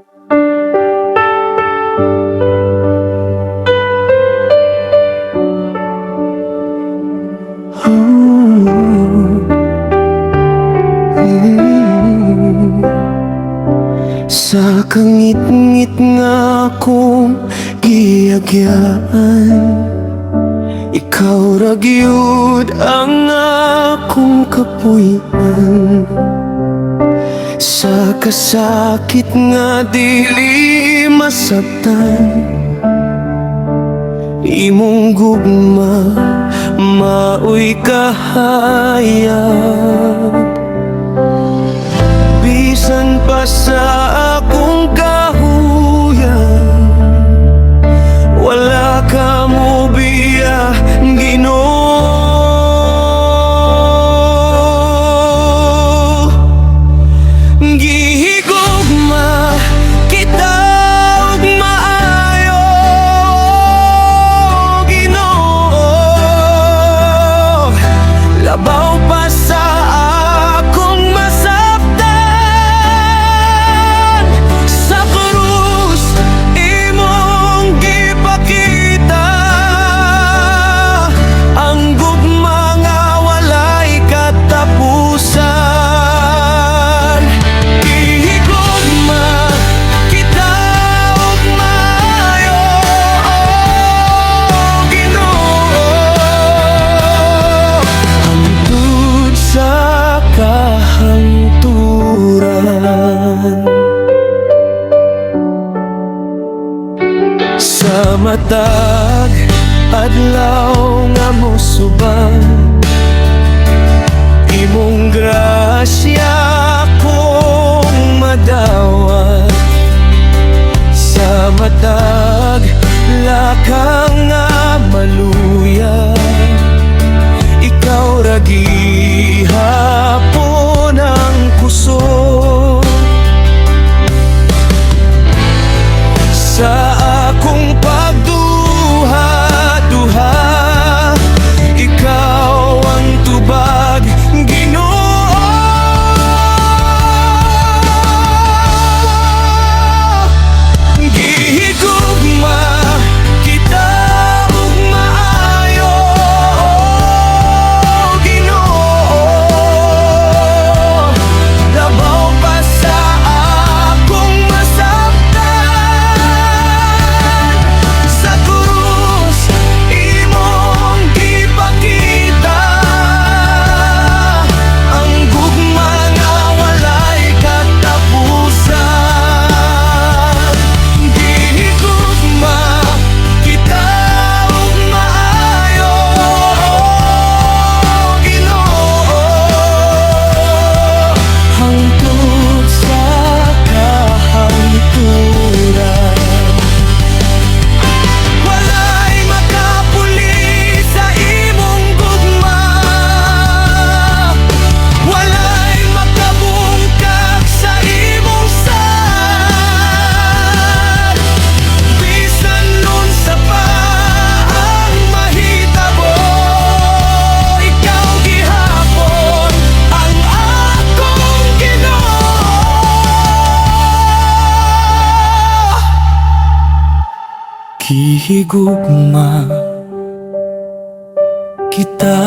Sa kangit-ngit nga akong giyagyaan, ikaw ra gyud ang akong kapuy-an. Sa kasakit nga dili masabtan, imong gugma maoy kahayag. Bisan pa sa akong kahuyan, wala ka mo biya, Ginoo. Gihigugma kita og maayo, Ginoo. Labaw pa sa akong masaktan, sa krus imong gipakita ang gugma nga walay katapusan. Gihigugma kita og maayo, Ginoo. Hangtod sa kahangturan, sa matag adlaw nga mosuban, imong grasya kong madawat. Sa matag lakang nga maluya, ikaw ra gihapon ang kusog. Sa akong pagduha-duha, ikaw ang tubag, Ginoo. Gihigugma kita og maayo, Ginoo. Labaw pa sa akong masaktan, sa krus imong gipakita ang gugma nga walay katapusan. Gihigugma kita og maayo, Ginoo. Hangtod sa kahangturan, walay makapuli sa imong gugma, walay makabungkag sa imong sad. Bisan unsa pa ang mahitabo, ikaw gihapon ang akong Ginoo. Gihigugma kita